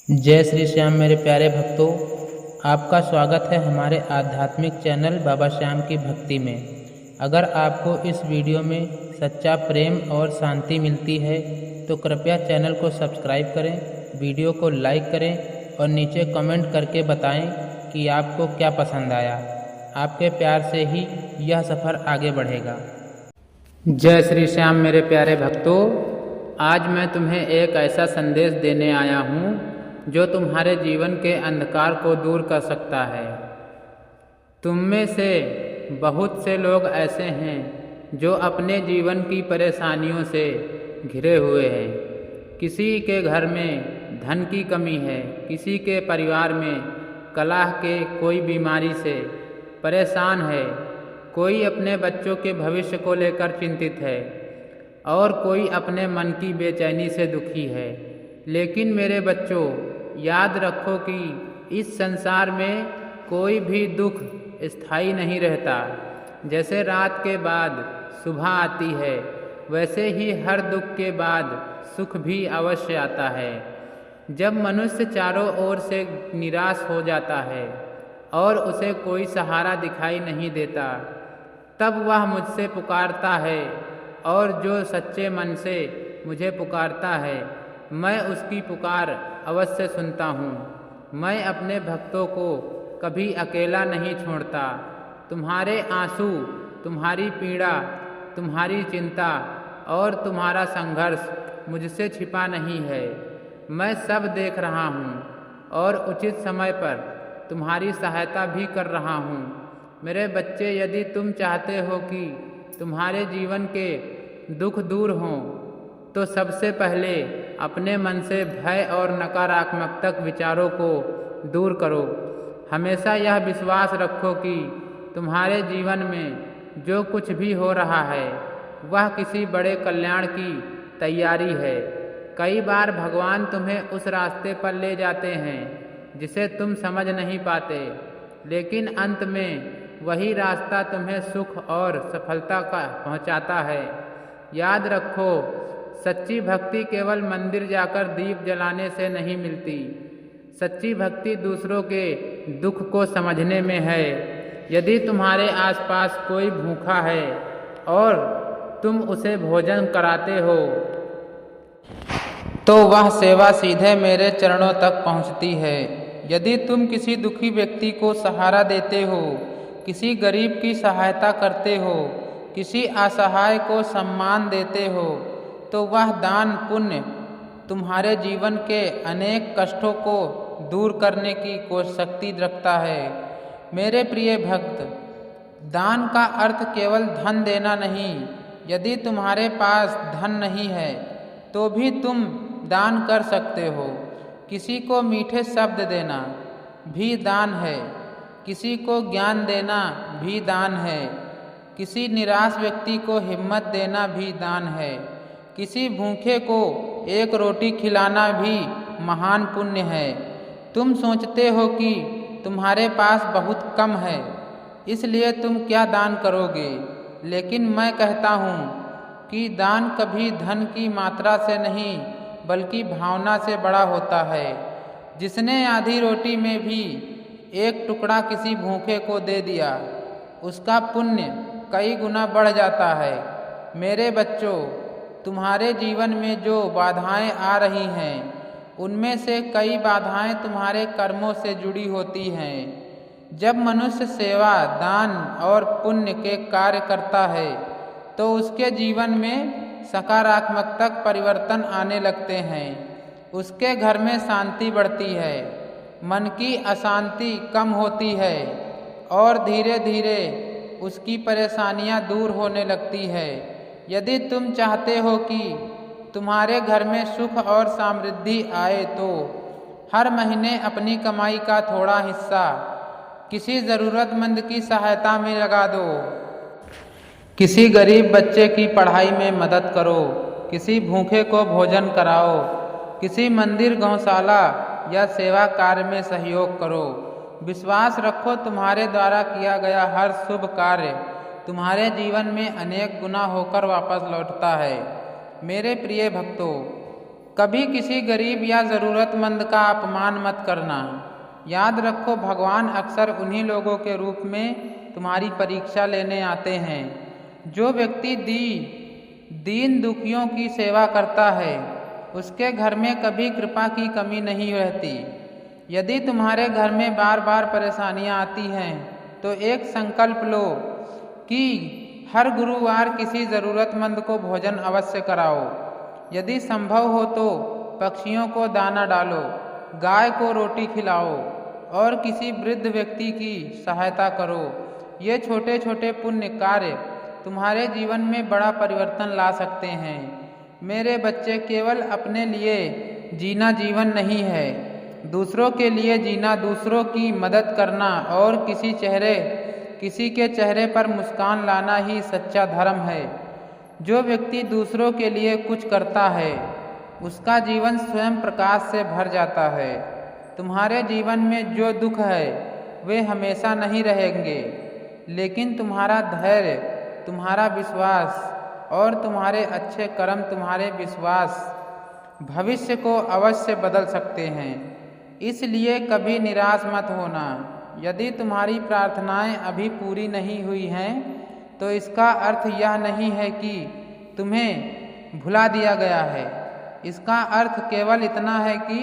जय श्री श्याम मेरे प्यारे भक्तों, आपका स्वागत है हमारे आध्यात्मिक चैनल बाबा श्याम की भक्ति में। अगर आपको इस वीडियो में सच्चा प्रेम और शांति मिलती है तो कृपया चैनल को सब्सक्राइब करें, वीडियो को लाइक करें और नीचे कमेंट करके बताएं कि आपको क्या पसंद आया। आपके प्यार से ही यह सफ़र आगे बढ़ेगा। जय श्री श्याम मेरे प्यारे भक्तों, आज मैं तुम्हें एक ऐसा संदेश देने आया हूँ जो तुम्हारे जीवन के अंधकार को दूर कर सकता है। तुम में से बहुत से लोग ऐसे हैं जो अपने जीवन की परेशानियों से घिरे हुए हैं। किसी के घर में धन की कमी है, किसी के परिवार में कलह के कोई बीमारी से परेशान है, कोई अपने बच्चों के भविष्य को लेकर चिंतित है और कोई अपने मन की बेचैनी से दुखी है। लेकिन मेरे बच्चों, याद रखो कि इस संसार में कोई भी दुख स्थायी नहीं रहता। जैसे रात के बाद सुबह आती है, वैसे ही हर दुख के बाद सुख भी अवश्य आता है। जब मनुष्य चारों ओर से निराश हो जाता है और उसे कोई सहारा दिखाई नहीं देता, तब वह मुझसे पुकारता है और जो सच्चे मन से मुझे पुकारता है, मैं उसकी पुकार अवश्य सुनता हूँ। मैं अपने भक्तों को कभी अकेला नहीं छोड़ता। तुम्हारे आंसू, तुम्हारी पीड़ा, तुम्हारी चिंता और तुम्हारा संघर्ष मुझसे छिपा नहीं है। मैं सब देख रहा हूँ और उचित समय पर तुम्हारी सहायता भी कर रहा हूँ। मेरे बच्चे, यदि तुम चाहते हो कि तुम्हारे जीवन के दुख दूर हों, तो सबसे पहले अपने मन से भय और नकारात्मक विचारों को दूर करो। हमेशा यह विश्वास रखो कि तुम्हारे जीवन में जो कुछ भी हो रहा है वह किसी बड़े कल्याण की तैयारी है। कई बार भगवान तुम्हें उस रास्ते पर ले जाते हैं जिसे तुम समझ नहीं पाते, लेकिन अंत में वही रास्ता तुम्हें सुख और सफलता का पहुंचाता है। याद रखो, सच्ची भक्ति केवल मंदिर जाकर दीप जलाने से नहीं मिलती। सच्ची भक्ति दूसरों के दुख को समझने में है। यदि तुम्हारे आसपास कोई भूखा है और तुम उसे भोजन कराते हो, तो वह सेवा सीधे मेरे चरणों तक पहुंचती है। यदि तुम किसी दुखी व्यक्ति को सहारा देते हो, किसी गरीब की सहायता करते हो, किसी असहाय को सम्मान देते हो, तो वह दान पुण्य तुम्हारे जीवन के अनेक कष्टों को दूर करने की शक्ति रखता है। मेरे प्रिय भक्त, दान का अर्थ केवल धन देना नहीं। यदि तुम्हारे पास धन नहीं है तो भी तुम दान कर सकते हो। किसी को मीठे शब्द देना भी दान है, किसी को ज्ञान देना भी दान है, किसी निराश व्यक्ति को हिम्मत देना भी दान है, किसी भूखे को एक रोटी खिलाना भी महान पुण्य है। तुम सोचते हो कि तुम्हारे पास बहुत कम है, इसलिए तुम क्या दान करोगे, लेकिन मैं कहता हूँ कि दान कभी धन की मात्रा से नहीं बल्कि भावना से बड़ा होता है। जिसने आधी रोटी में भी एक टुकड़ा किसी भूखे को दे दिया, उसका पुण्य कई गुना बढ़ जाता है। मेरे बच्चों, तुम्हारे जीवन में जो बाधाएं आ रही हैं, उनमें से कई बाधाएं तुम्हारे कर्मों से जुड़ी होती हैं। जब मनुष्य सेवा, दान और पुण्य के कार्य करता है तो उसके जीवन में सकारात्मक परिवर्तन आने लगते हैं। उसके घर में शांति बढ़ती है, मन की अशांति कम होती है और धीरे धीरे उसकी परेशानियां दूर होने लगती है। यदि तुम चाहते हो कि तुम्हारे घर में सुख और समृद्धि आए तो हर महीने अपनी कमाई का थोड़ा हिस्सा किसी ज़रूरतमंद की सहायता में लगा दो। किसी गरीब बच्चे की पढ़ाई में मदद करो, किसी भूखे को भोजन कराओ, किसी मंदिर, गौशाला या सेवा कार्य में सहयोग करो। विश्वास रखो, तुम्हारे द्वारा किया गया हर शुभ कार्य तुम्हारे जीवन में अनेक गुना होकर वापस लौटता है। मेरे प्रिय भक्तों, कभी किसी गरीब या ज़रूरतमंद का अपमान मत करना। याद रखो, भगवान अक्सर उन्हीं लोगों के रूप में तुम्हारी परीक्षा लेने आते हैं। जो व्यक्ति दीन दुखियों की सेवा करता है, उसके घर में कभी कृपा की कमी नहीं रहती। यदि तुम्हारे घर में बार बार परेशानियां आती हैं, तो एक संकल्प लो कि हर गुरुवार किसी ज़रूरतमंद को भोजन अवश्य कराओ। यदि संभव हो तो पक्षियों को दाना डालो, गाय को रोटी खिलाओ और किसी वृद्ध व्यक्ति की सहायता करो। ये छोटे छोटे पुण्य कार्य तुम्हारे जीवन में बड़ा परिवर्तन ला सकते हैं। मेरे बच्चे, केवल अपने लिए जीना जीवन नहीं है, दूसरों के लिए जीना, दूसरों की मदद करना और किसी के चेहरे पर मुस्कान लाना ही सच्चा धर्म है। जो व्यक्ति दूसरों के लिए कुछ करता है, उसका जीवन स्वयं प्रकाश से भर जाता है। तुम्हारे जीवन में जो दुख है वे हमेशा नहीं रहेंगे, लेकिन तुम्हारा धैर्य, तुम्हारा विश्वास और तुम्हारे अच्छे कर्म तुम्हारे भविष्य को अवश्य बदल सकते हैं। इसलिए कभी निराश मत होना। यदि तुम्हारी प्रार्थनाएं अभी पूरी नहीं हुई हैं, तो इसका अर्थ यह नहीं है कि तुम्हें भुला दिया गया है। इसका अर्थ केवल इतना है कि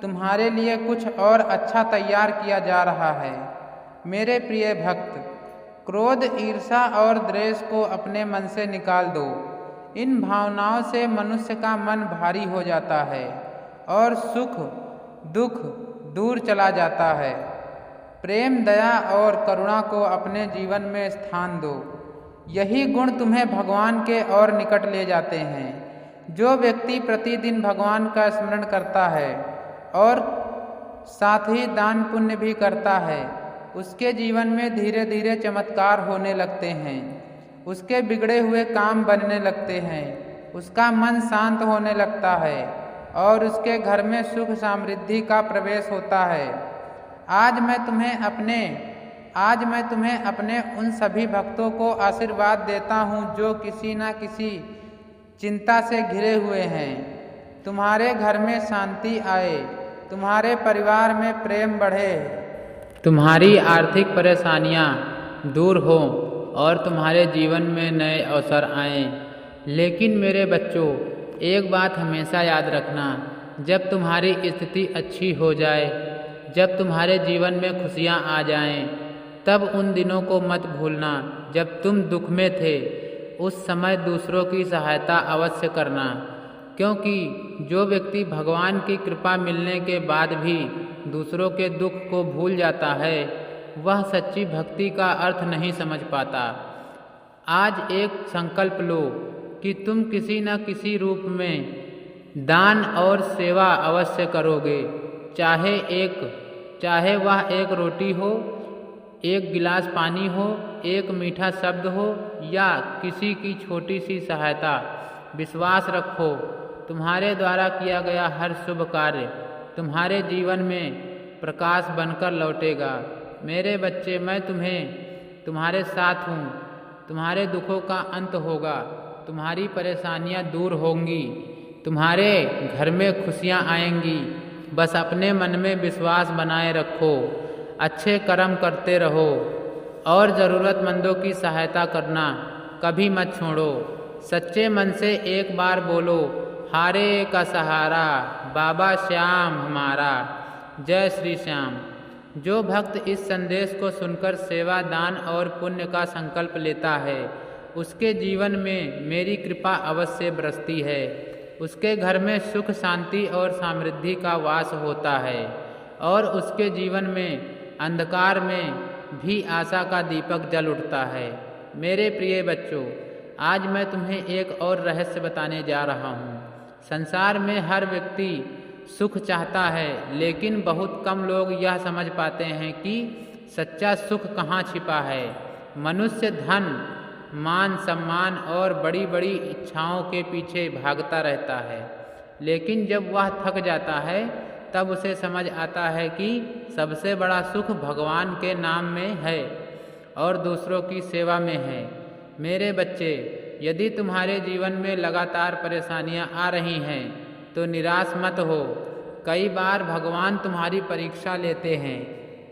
तुम्हारे लिए कुछ और अच्छा तैयार किया जा रहा है। मेरे प्रिय भक्त, क्रोध, ईर्ष्या और द्वेष को अपने मन से निकाल दो। इन भावनाओं से मनुष्य का मन भारी हो जाता है और सुख दुख दूर चला जाता है। प्रेम, दया और करुणा को अपने जीवन में स्थान दो। यही गुण तुम्हें भगवान के और निकट ले जाते हैं। जो व्यक्ति प्रतिदिन भगवान का स्मरण करता है और साथ ही दान पुण्य भी करता है, उसके जीवन में धीरे धीरे चमत्कार होने लगते हैं। उसके बिगड़े हुए काम बनने लगते हैं, उसका मन शांत होने लगता है और उसके घर में सुख समृद्धि का प्रवेश होता है। आज मैं तुम्हें अपने उन सभी भक्तों को आशीर्वाद देता हूँ जो किसी न किसी चिंता से घिरे हुए हैं। तुम्हारे घर में शांति आए, तुम्हारे परिवार में प्रेम बढ़े, तुम्हारी आर्थिक परेशानियाँ दूर हो और तुम्हारे जीवन में नए अवसर आएं। लेकिन मेरे बच्चों, एक बात हमेशा याद रखना, जब तुम्हारी स्थिति अच्छी हो जाए, जब तुम्हारे जीवन में खुशियाँ आ जाएं, तब उन दिनों को मत भूलना जब तुम दुख में थे। उस समय दूसरों की सहायता अवश्य करना, क्योंकि जो व्यक्ति भगवान की कृपा मिलने के बाद भी दूसरों के दुख को भूल जाता है, वह सच्ची भक्ति का अर्थ नहीं समझ पाता। आज एक संकल्प लो कि तुम किसी न किसी रूप में दान और सेवा अवश्य करोगे, चाहे वह एक रोटी हो, एक गिलास पानी हो, एक मीठा शब्द हो या किसी की छोटी सी सहायता। विश्वास रखो, तुम्हारे द्वारा किया गया हर शुभ कार्य तुम्हारे जीवन में प्रकाश बनकर लौटेगा। मेरे बच्चे, मैं तुम्हारे साथ हूँ। तुम्हारे दुखों का अंत होगा, तुम्हारी परेशानियाँ दूर होंगी, तुम्हारे घर में खुशियाँ आएंगी। बस अपने मन में विश्वास बनाए रखो, अच्छे कर्म करते रहो और ज़रूरतमंदों की सहायता करना कभी मत छोड़ो। सच्चे मन से एक बार बोलो, हारे का सहारा बाबा श्याम हमारा। जय श्री श्याम। जो भक्त इस संदेश को सुनकर सेवा, दान और पुण्य का संकल्प लेता है, उसके जीवन में मेरी कृपा अवश्य बरसती है। उसके घर में सुख, शांति और समृद्धि का वास होता है और उसके जीवन में अंधकार में भी आशा का दीपक जल उठता है। मेरे प्रिय बच्चों, आज मैं तुम्हें एक और रहस्य बताने जा रहा हूँ। संसार में हर व्यक्ति सुख चाहता है, लेकिन बहुत कम लोग यह समझ पाते हैं कि सच्चा सुख कहाँ छिपा है। मनुष्य धन, मान, सम्मान और बड़ी बड़ी इच्छाओं के पीछे भागता रहता है, लेकिन जब वह थक जाता है तब उसे समझ आता है कि सबसे बड़ा सुख भगवान के नाम में है और दूसरों की सेवा में है। मेरे बच्चे, यदि तुम्हारे जीवन में लगातार परेशानियां आ रही हैं, तो निराश मत हो। कई बार भगवान तुम्हारी परीक्षा लेते हैं।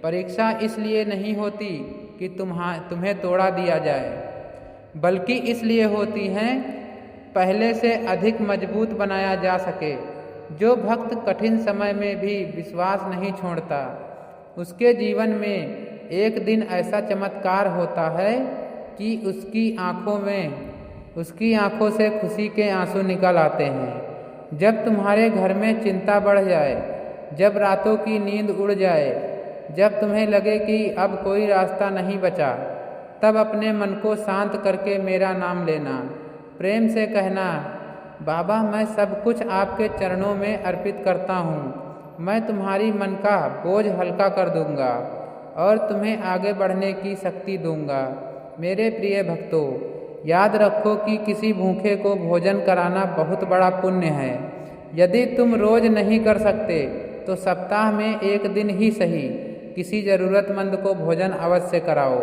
परीक्षा इसलिए नहीं होती कि तुम्हें तोड़ा दिया जाए, बल्कि इसलिए होती हैं पहले से अधिक मजबूत बनाया जा सके। जो भक्त कठिन समय में भी विश्वास नहीं छोड़ता, उसके जीवन में एक दिन ऐसा चमत्कार होता है कि उसकी आंखों से खुशी के आंसू निकल आते हैं। जब तुम्हारे घर में चिंता बढ़ जाए, जब रातों की नींद उड़ जाए, जब तुम्हें लगे कि अब कोई रास्ता नहीं बचा, तब अपने मन को शांत करके मेरा नाम लेना। प्रेम से कहना, बाबा मैं सब कुछ आपके चरणों में अर्पित करता हूँ। मैं तुम्हारी मन का बोझ हल्का कर दूंगा और तुम्हें आगे बढ़ने की शक्ति दूंगा। मेरे प्रिय भक्तों, याद रखो कि किसी भूखे को भोजन कराना बहुत बड़ा पुण्य है। यदि तुम रोज नहीं कर सकते तो सप्ताह में एक दिन ही सही किसी ज़रूरतमंद को भोजन अवश्य कराओ।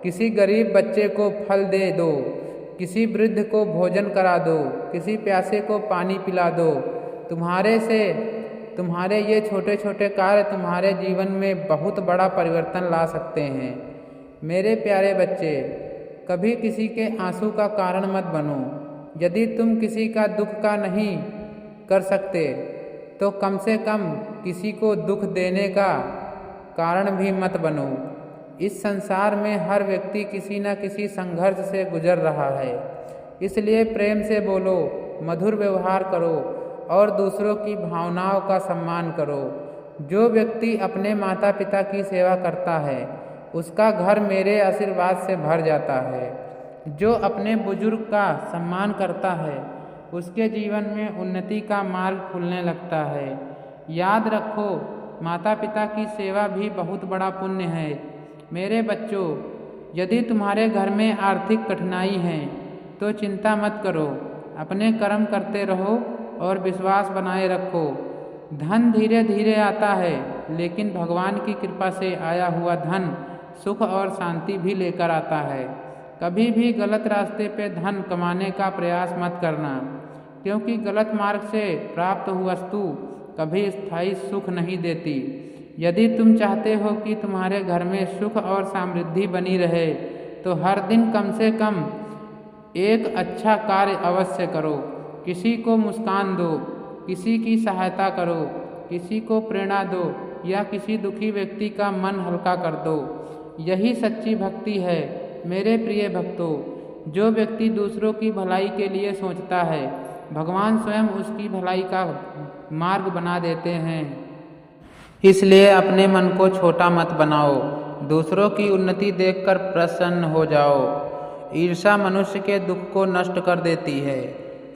किसी गरीब बच्चे को फल दे दो, किसी वृद्ध को भोजन करा दो, किसी प्यासे को पानी पिला दो। तुम्हारे ये छोटे छोटे कार्य तुम्हारे जीवन में बहुत बड़ा परिवर्तन ला सकते हैं। मेरे प्यारे बच्चे, कभी किसी के आंसू का कारण मत बनो। यदि तुम किसी का दुख का नहीं कर सकते तो कम से कम किसी को दुख देने का कारण भी मत बनो। इस संसार में हर व्यक्ति किसी न किसी संघर्ष से गुजर रहा है, इसलिए प्रेम से बोलो, मधुर व्यवहार करो और दूसरों की भावनाओं का सम्मान करो। जो व्यक्ति अपने माता पिता की सेवा करता है, उसका घर मेरे आशीर्वाद से भर जाता है। जो अपने बुजुर्ग का सम्मान करता है, उसके जीवन में उन्नति का मार्ग खुलने लगता है। याद रखो, माता पिता की सेवा भी बहुत बड़ा पुण्य है। मेरे बच्चों, यदि तुम्हारे घर में आर्थिक कठिनाई है तो चिंता मत करो। अपने कर्म करते रहो और विश्वास बनाए रखो। धन धीरे धीरे आता है, लेकिन भगवान की कृपा से आया हुआ धन सुख और शांति भी लेकर आता है। कभी भी गलत रास्ते पे धन कमाने का प्रयास मत करना, क्योंकि गलत मार्ग से प्राप्त हुई वस्तु कभी स्थायी सुख नहीं देती। यदि तुम चाहते हो कि तुम्हारे घर में सुख और समृद्धि बनी रहे, तो हर दिन कम से कम एक अच्छा कार्य अवश्य करो। किसी को मुस्कान दो, किसी की सहायता करो, किसी को प्रेरणा दो या किसी दुखी व्यक्ति का मन हल्का कर दो। यही सच्ची भक्ति है। मेरे प्रिय भक्तों, जो व्यक्ति दूसरों की भलाई के लिए सोचता है, भगवान स्वयं उसकी भलाई का मार्ग बना देते हैं। इसलिए अपने मन को छोटा मत बनाओ, दूसरों की उन्नति देखकर प्रसन्न हो जाओ। ईर्ष्या मनुष्य के दुख को नष्ट कर देती है।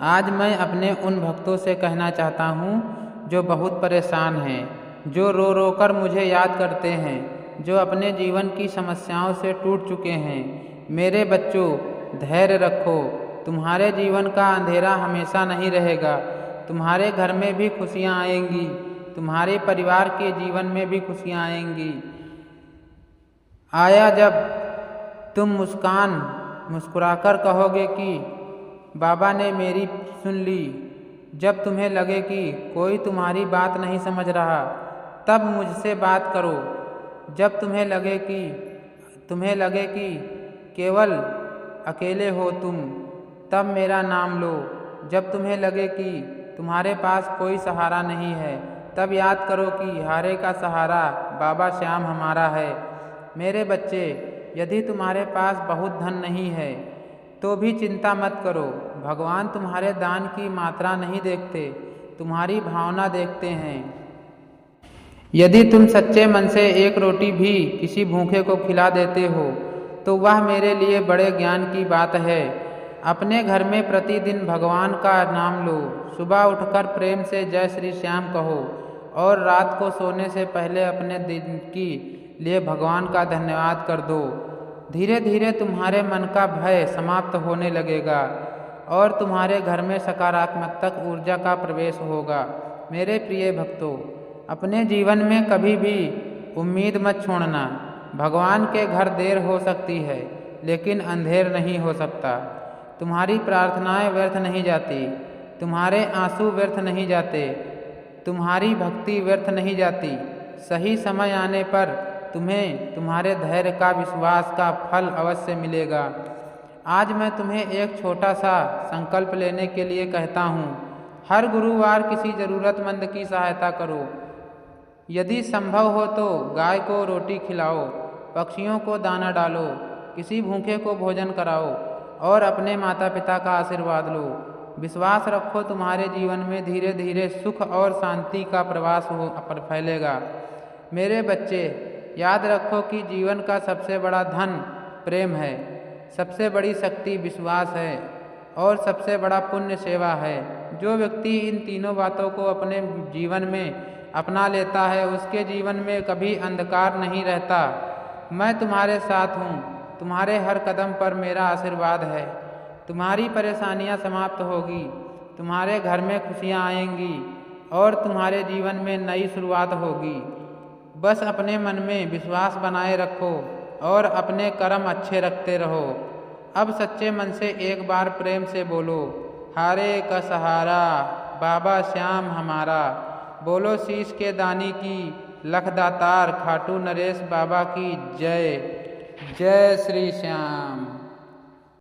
आज मैं अपने उन भक्तों से कहना चाहता हूँ जो बहुत परेशान हैं, जो रो रो कर मुझे याद करते हैं, जो अपने जीवन की समस्याओं से टूट चुके हैं। मेरे बच्चों, धैर्य रखो। तुम्हारे जीवन का अंधेरा हमेशा नहीं रहेगा। तुम्हारे घर में भी खुशियाँ आएंगी, तुम्हारे परिवार के जीवन में भी खुशियाँ आएंगी। जब तुम मुस्कुराकर कहोगे कि बाबा ने मेरी सुन ली। जब तुम्हें लगे कि कोई तुम्हारी बात नहीं समझ रहा, तब मुझसे बात करो। जब तुम्हें लगे कि केवल अकेले हो तुम, तब मेरा नाम लो। जब तुम्हें लगे कि तुम्हारे पास कोई सहारा नहीं है, तब याद करो कि हारे का सहारा बाबा श्याम हमारा है। मेरे बच्चे, यदि तुम्हारे पास बहुत धन नहीं है तो भी चिंता मत करो। भगवान तुम्हारे दान की मात्रा नहीं देखते, तुम्हारी भावना देखते हैं। यदि तुम सच्चे मन से एक रोटी भी किसी भूखे को खिला देते हो तो वह मेरे लिए बड़े ज्ञान की बात है। अपने घर में प्रतिदिन भगवान का नाम लो। सुबह उठकर प्रेम से जय श्री श्याम कहो और रात को सोने से पहले अपने दिन की लिए भगवान का धन्यवाद कर दो। धीरे धीरे तुम्हारे मन का भय समाप्त होने लगेगा और तुम्हारे घर में सकारात्मक ऊर्जा का प्रवेश होगा। मेरे प्रिय भक्तों, अपने जीवन में कभी भी उम्मीद मत छोड़ना। भगवान के घर देर हो सकती है, लेकिन अंधेर नहीं हो सकता। तुम्हारी प्रार्थनाएं व्यर्थ नहीं जाती। तुम्हारे आंसू व्यर्थ नहीं जाते, तुम्हारी भक्ति व्यर्थ नहीं जाती। सही समय आने पर तुम्हें तुम्हारे धैर्य का, विश्वास का फल अवश्य मिलेगा। आज मैं तुम्हें एक छोटा सा संकल्प लेने के लिए कहता हूँ। हर गुरुवार किसी ज़रूरतमंद की सहायता करो। यदि संभव हो तो गाय को रोटी खिलाओ, पक्षियों को दाना डालो, किसी भूखे को भोजन कराओ और अपने माता पिता का आशीर्वाद लो। विश्वास रखो, तुम्हारे जीवन में धीरे धीरे सुख और शांति का प्रवास फैलेगा। मेरे बच्चे, याद रखो कि जीवन का सबसे बड़ा धन प्रेम है, सबसे बड़ी शक्ति विश्वास है और सबसे बड़ा पुण्य सेवा है। जो व्यक्ति इन तीनों बातों को अपने जीवन में अपना लेता है, उसके जीवन में कभी अंधकार नहीं रहता। मैं तुम्हारे साथ हूँ, तुम्हारे हर कदम पर मेरा आशीर्वाद है। तुम्हारी परेशानियाँ समाप्त होगी, तुम्हारे घर में खुशियाँ आएंगी और तुम्हारे जीवन में नई शुरुआत होगी। बस अपने मन में विश्वास बनाए रखो और अपने कर्म अच्छे रखते रहो। अब सच्चे मन से एक बार प्रेम से बोलो, हारे का सहारा बाबा श्याम हमारा। बोलो शीश के दानी की लखदातार खाटू नरेश बाबा की जय। जय श्री श्याम।